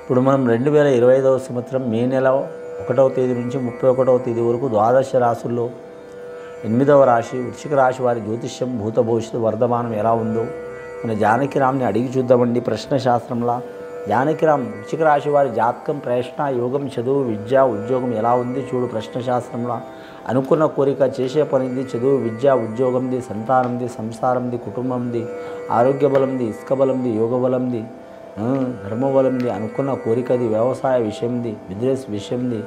ఇప్పుడు మనం 2025వ సంవత్సరం మే నెల 1వ తేదీ నుంచి 31వ తేదీ వరకు ద్వాదశ రాశుల్లో 8వ రాశి వృశ్చిక రాశి వారి జ్యోతిష్యం భూత భవిష్యత్తు వర్ధమానం ఎలా ఉందో మన జానకిరామ్ని అడిగి చూద్దామండి. ప్రశ్న శాస్త్రంలా జానకిరామ్ వృశ్చిక రాశి వారి జాతకం, ప్రశ్న, యోగం, చదువు, విద్య, ఉద్యోగం ఎలా ఉంది చూడు. ప్రశ్న శాస్త్రంలో అనుకున్న కోరిక, చేసే పనిది, చదువు, విద్య, ఉద్యోగంది, సంతానంది, సంసారంది, కుటుంబంది, ఆరోగ్య బలంది, ఇసుక బలంది, యోగ బలంది, ధర్మబలంది, అనుకున్న కోరికది, వ్యవసాయ విషయంది, బిజినెస్ విషయంది,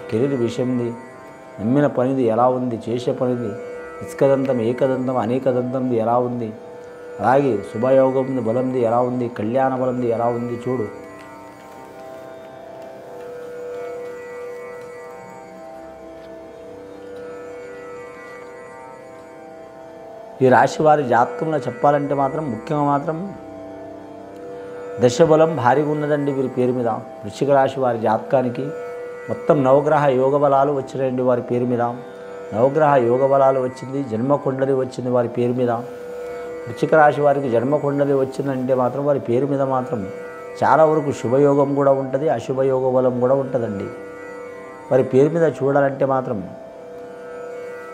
కెరీర్ విషయంది, నమ్మిన పనిది ఎలా ఉంది, చేసే పనిది, ఇసుకదంతం, ఏకదంతం, అనేకదంతంది ఎలా ఉంది, అలాగే శుభయోగంది బలంది ఎలా ఉంది, కళ్యాణ బలంది ఎలా ఉంది చూడు. ఈ రాశి వారి జాతకంలో చెప్పాలంటే మాత్రం ముఖ్యంగా మాత్రం దశబలం భారీగా ఉన్నదండి వీరి పేరు మీద. వృశ్చిక రాశి వారి జాతకానికి మొత్తం నవగ్రహ యోగ బలాలు వచ్చినాయండి వారి పేరు మీద. నవగ్రహ యోగ బలాలు వచ్చింది, జన్మకుండలి వచ్చింది వారి పేరు మీద. వృశ్చిక రాశి వారికి జన్మకుండలి వచ్చిందంటే మాత్రం వారి పేరు మీద మాత్రం చాలా వరకు శుభయోగం కూడా ఉంటుంది, అశుభయోగ బలం కూడా ఉంటుందండి. వారి పేరు మీద చూడాలంటే మాత్రం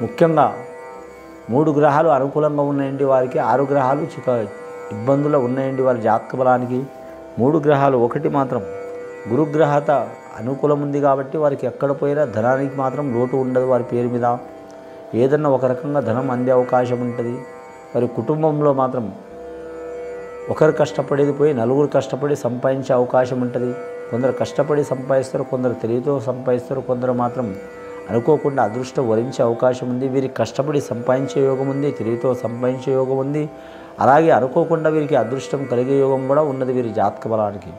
ముఖ్యంగా 3 గ్రహాలు అనుకూలంగా ఉన్నాయండి వారికి, 6 గ్రహాలు ఇబ్బందులు ఉన్నాయండి వారి జాతక బలానికి. 3 గ్రహాలు, ఒకటి మాత్రం గురుగ్రహత అనుకూలం ఉంది కాబట్టి వారికి ఎక్కడ పోయినా ధనానికి మాత్రం లోటు ఉండదు వారి పేరు మీద. ఏదన్నా ఒక రకంగా ధనం అందే అవకాశం ఉంటుంది. వారి కుటుంబంలో మాత్రం ఒకరు కష్టపడేది పోయి 4 కష్టపడి సంపాదించే అవకాశం ఉంటుంది. కొందరు కష్టపడి సంపాదిస్తారు, కొందరు తెలివితో సంపాదిస్తారు, కొందరు మాత్రం అనుకోకుండా అదృష్టం వరించే అవకాశం ఉంది. వీరికి కష్టపడి సంపాదించే యోగం ఉంది, తెలివితో సంపాదించే యోగం ఉంది. అలాగే అనుకోకుండా వీరికి అదృష్టం కలిగే యోగం కూడా ఉన్నది వీరి జాతక బలానికి.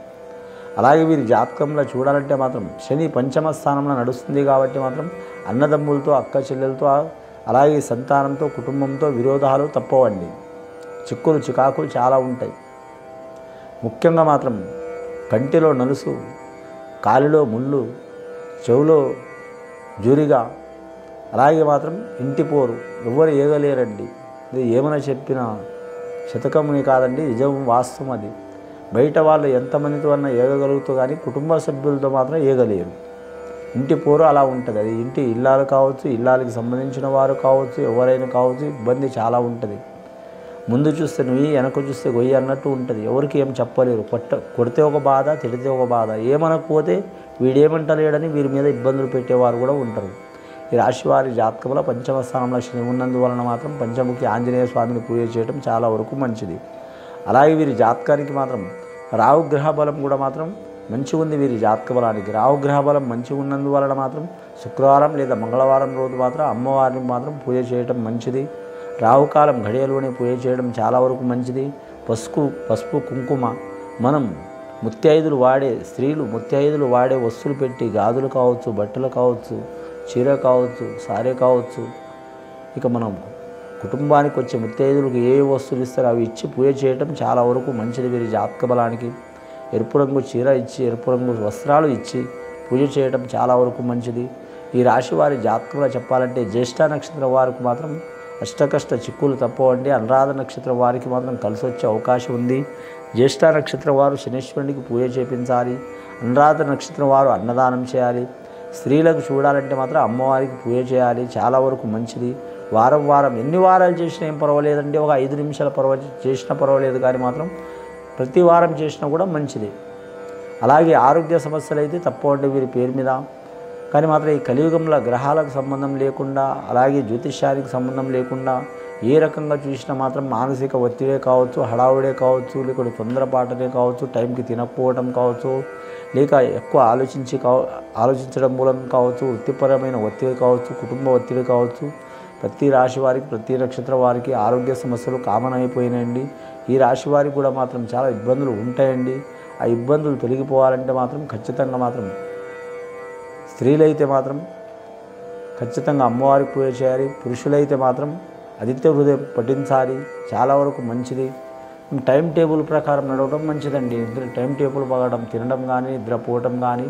అలాగే వీరి జాతకంలో చూడాలంటే మాత్రం శని పంచమ స్థానంలో నడుస్తుంది కాబట్టి మాత్రం అన్నదమ్ములతో, అక్క చెల్లెలతో, అలాగే సంతానంతో, కుటుంబంతో విరోధాలు తప్పవండి. చిక్కులు చికాకులు చాలా ఉంటాయి. ముఖ్యంగా మాత్రం కంటిలో నలుసు, కాలిలో ముళ్ళు, చెవులో జూరిగా, అలాగే మాత్రం ఇంటి పోరు, ఎవరు ఏగలేరండి. ఇది ఏమైనా చెప్పినా శతకముని కాదండి, నిజం, వాస్తవం అది. బయట వాళ్ళు ఎంతమందితో అన్నా ఏగగలుగుతూ కానీ కుటుంబ సభ్యులతో మాత్రం ఏగలేరు. ఇంటి పోరు అలా ఉంటుంది. అది ఇంటి ఇల్లాలు కావచ్చు, ఇల్లాలకి సంబంధించిన వారు కావచ్చు, ఎవరైనా కావచ్చు, ఇబ్బంది చాలా ఉంటుంది. ముందు చూస్తే నువ్వు, వెనక చూస్తే గొయ్యి అన్నట్టు ఉంటుంది. ఎవరికి ఏం చెప్పలేరు. కొడితే ఒక బాధ, తిడితే ఒక బాధ, ఏమనకపోతే వీడేమంటలేడని వీరి మీద ఇబ్బందులు పెట్టేవారు కూడా ఉంటారు. ఈ రాశి వారి జాతకంలో పంచమ స్థానంలో శని ఉన్నందువలన మాత్రం పంచముఖి ఆంజనేయ స్వామిని పూజ చేయడం చాలా వరకు మంచిది. అలాగే వీరి జాతకానికి మాత్రం రాహుగ్రహ బలం కూడా మాత్రం మంచిగా ఉంది వీరి జాతక బలానికి. రాహుగ్రహ బలం మంచిగా ఉన్నందువలన మాత్రం శుక్రవారం లేదా మంగళవారం రోజు మాత్రం అమ్మవారిని మాత్రం పూజ చేయడం మంచిది. రాహుకాలం ఘడియలోనే పూజ చేయడం చాలా వరకు మంచిది. పసుపు కుంకుమ మనం ముత్తైదులు వాడే, స్త్రీలు ముత్తైదులు వాడే వస్తువులు పెట్టి, గాజులు కావచ్చు, బట్టలు కావచ్చు, చీర కావచ్చు, సారే కావచ్చు, ఇక మనం కుటుంబానికి వచ్చే ముత్తైదులకు ఏ వస్తువులు ఇస్తారో అవి ఇచ్చి పూజ చేయడం చాలా వరకు మంచిది వీరి జాతక బలానికి. ఎరుపు రంగు చీర ఇచ్చి, ఎరుపు రంగు వస్త్రాలు ఇచ్చి పూజ చేయడం చాలా వరకు మంచిది. ఈ రాశి వారి జాతకంలో చెప్పాలంటే జ్యేష్ఠ నక్షత్రం వారికి మాత్రం అష్టకష్ట చిక్కులు తప్పవండి. అనురాధ నక్షత్రం వారికి మాత్రం కలిసి వచ్చే అవకాశం ఉంది. జ్యేష్ఠ నక్షత్రం వారు శనీశ్వరునికి పూజ చేయించాలి. అనురాధ నక్షత్రం వారు అన్నదానం చేయాలి. స్త్రీలకు చూడాలంటే మాత్రం అమ్మవారికి పూజ చేయాలి, చాలా వరకు మంచిది. వారం ఎన్ని వారాలు చేసినా ఏం పర్వాలేదండి. ఒక 5 నిమిషాలు చేసినా పర్వాలేదు, కానీ మాత్రం ప్రతి వారం చేసినా కూడా మంచిది. అలాగే ఆరోగ్య సమస్యలు అయితే తప్పవండి వీరి పేరు మీద. కానీ మాత్రం ఈ కలియుగంలో గ్రహాలకు సంబంధం లేకుండా, అలాగే జ్యోతిష్యానికి సంబంధం లేకుండా ఏ రకంగా చూసినా మాత్రం మానసిక ఒత్తిడే కావచ్చు, హడావుడే కావచ్చు, లేకుంటే తొందరపాటనే కావచ్చు, టైంకి తినకపోవడం కావచ్చు, లేక ఎక్కువ ఆలోచించడం మూలంగా కావచ్చు, వృత్తిపరమైన ఒత్తిడి కావచ్చు, కుటుంబ ఒత్తిడి కావచ్చు, ప్రతి రాశి వారికి, ప్రతి నక్షత్రం వారికి ఆరోగ్య సమస్యలు కామన్ అయిపోయినాయండి. ఈ రాశి వారికి కూడా మాత్రం చాలా ఇబ్బందులు ఉంటాయండి. ఆ ఇబ్బందులు తొలగిపోవాలంటే మాత్రం ఖచ్చితంగా మాత్రం స్త్రీలైతే మాత్రం ఖచ్చితంగా అమ్మవారికి పూజ చేయాలి. పురుషులైతే మాత్రం ఆదిత్య హృదయం పఠించాలి, చాలా వరకు మంచిది. టైం టేబుల్ ప్రకారం నడవడం మంచిదండి. టైం టేబుల్ పగడం, తినడం కానీ, నిద్రపోవటం కానీ,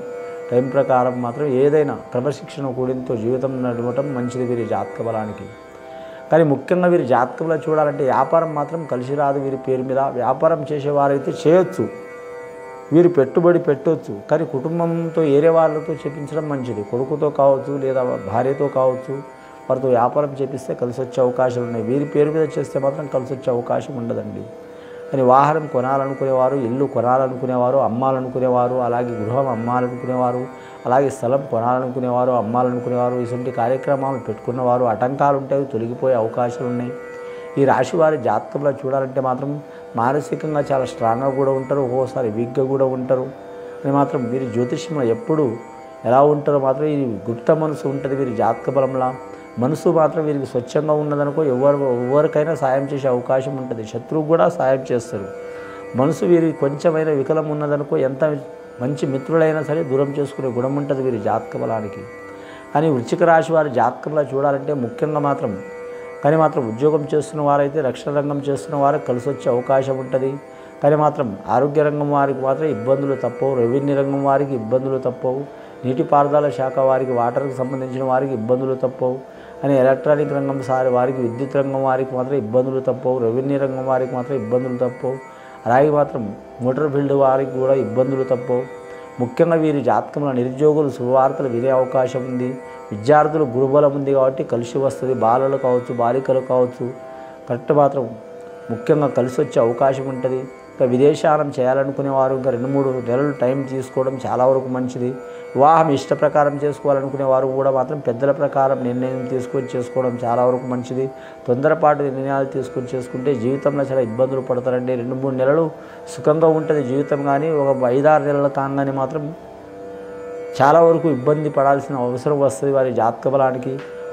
టైం ప్రకారం మాత్రం ఏదైనా క్రమశిక్షణ కూడినతో జీవితం నడవటం మంచిది వీరి జాతక బలానికి. కానీ ముఖ్యంగా వీరి జాతకంలో చూడాలంటే వ్యాపారం మాత్రం కలిసి రాదు వీరి పేరు మీద. వ్యాపారం చేసేవారైతే చేయొచ్చు, వీరు పెట్టుబడి పెట్టవచ్చు, కానీ కుటుంబంతో ఏరే వాళ్ళతో చేపించడం మంచిది. కొడుకుతో కావచ్చు లేదా భార్యతో కావచ్చు, వారితో వ్యాపారం చేపిస్తే కలిసి వచ్చే అవకాశాలు ఉన్నాయి. వీరి పేరు మీద చేస్తే మాత్రం కలిసి వచ్చే అవకాశం ఉండదండి. కానీ వాహనం కొనాలనుకునేవారు, ఇల్లు కొనాలనుకునేవారు, అమ్మాలనుకునేవారు, అలాగే గృహం అమ్మాలనుకునేవారు, అలాగే స్థలం కొనాలనుకునేవారు, అమ్మాలనుకునేవారు, ఇటువంటి కార్యక్రమాలు పెట్టుకున్నవారు ఆటంకాలు ఉంటాయి, తొలగిపోయే అవకాశాలు ఉన్నాయి. ఈ రాశి వారి జాతకంలో చూడాలంటే మాత్రం మానసికంగా చాలా స్ట్రాంగ్గా కూడా ఉంటారు, ఒక్కోసారి వీక్గా కూడా ఉంటారు. అని మాత్రం వీరి జ్యోతిష్యంలో ఎప్పుడు ఎలా ఉంటారో మాత్రం ఈ గుప్త మనసు ఉంటుంది. వీరి జాతక బలంలా మనసు మాత్రం వీరికి స్వచ్ఛంగా ఉన్నదనుకో ఎవరికైనా సాయం చేసే అవకాశం ఉంటుంది. శత్రువు కూడా సాయం చేస్తారు. మనసు వీరి కొంచెమైన వికలం ఉన్నదనుకో ఎంత మంచి మిత్రులైనా సరే దూరం చేసుకునే గుణం ఉంటుంది వీరి జాతక బలానికి. కానీ వృశ్చిక రాశి వారి జాతకంలో చూడాలంటే ముఖ్యంగా మాత్రం ఉద్యోగం చేస్తున్న వారైతే, రక్షణ రంగం చేస్తున్న వారికి కలిసి వచ్చే అవకాశం ఉంటుంది. కానీ మాత్రం ఆరోగ్య రంగం వారికి మాత్రం ఇబ్బందులు తప్పవు, రెవెన్యూ రంగం వారికి ఇబ్బందులు తప్పవు, నీటిపారుదల శాఖ వారికి, వాటర్కి సంబంధించిన వారికి ఇబ్బందులు తప్పవు. అని ఎలక్ట్రానిక్ రంగం వారికి, విద్యుత్ రంగం వారికి మాత్రం ఇబ్బందులు తప్పవు, రెవెన్యూ రంగం వారికి మాత్రం ఇబ్బందులు తప్పవు. అలాగే మాత్రం మోటార్ ఫీల్డ్ వారికి కూడా ఇబ్బందులు తప్పవు. ముఖ్యంగా వీరి జాతకంలో నిరుద్యోగులు శుభవార్తలు వినే అవకాశం ఉంది. విద్యార్థులు గురుబలం ఉంది కాబట్టి కలిసి వస్తుంది. బాలలు కావచ్చు, బాలికలు కావచ్చు, కరెక్ట్ మాత్రం ముఖ్యంగా కలిసి వచ్చే అవకాశం ఉంటుంది. ఇంకా విదేశానం చేయాలనుకునేవారు ఇంకా 2-3 నెలలు టైం తీసుకోవడం చాలా వరకు మంచిది. వివాహం ఇష్ట ప్రకారం చేసుకోవాలనుకునే వారు కూడా మాత్రం పెద్దల ప్రకారం నిర్ణయం తీసుకొని చేసుకోవడం చాలా వరకు మంచిది. తొందరపాటు నిర్ణయాలు తీసుకొని చేసుకుంటే జీవితంలో చాలా ఇబ్బందులు పడతారండి. 2-3 నెలలు సుఖంగా ఉంటుంది జీవితం, కానీ ఒక 5-6 నెలల కాగానే మాత్రం చాలా వరకు ఇబ్బంది పడాల్సిన అవసరం వస్తుంది వారి జాతక బలానికి.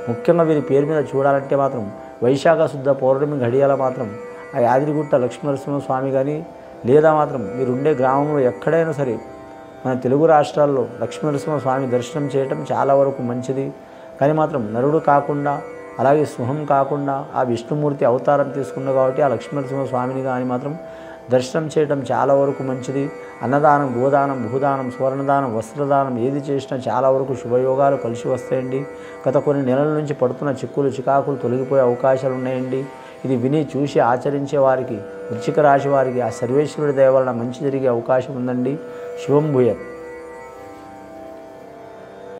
ముఖ్యంగా వీరి పేరు మీద చూడాలంటే మాత్రం వైశాఖ శుద్ధ పౌర్ణమి గడియాల మాత్రం ఆ యాదగిరిగుట్ట లక్ష్మీనరసింహస్వామి కానీ లేదా మాత్రం మీరుండే గ్రామంలో ఎక్కడైనా సరే మన తెలుగు రాష్ట్రాల్లో లక్ష్మీనరసింహస్వామి దర్శనం చేయటం చాలా వరకు మంచిది. కానీ మాత్రం నరుడు కాకుండా అలాగే సింహం కాకుండా ఆ విష్ణుమూర్తి అవతారం తీసుకున్నా కాబట్టి ఆ లక్ష్మీనరసింహస్వామిని కానీ మాత్రం దర్శనం చేయడం చాలా వరకు మంచిది. అన్నదానం, గోదానం, భూదానం, సువర్ణదానం, వస్త్రదానం ఏది చేసినా చాలా వరకు శుభయోగాలు కలిసి వస్తాయండి. గత కొన్ని నెలల నుంచి పడుతున్న చిక్కులు చికాకులు తొలగిపోయే అవకాశాలు ఉన్నాయండి. ఇది విని చూసి ఆచరించే వారికి, వృశ్చిక రాశి వారికి ఆ సర్వేశ్వరుడి దయ వలన మంచి జరిగే అవకాశం ఉందండి. శుభం భూయాత్.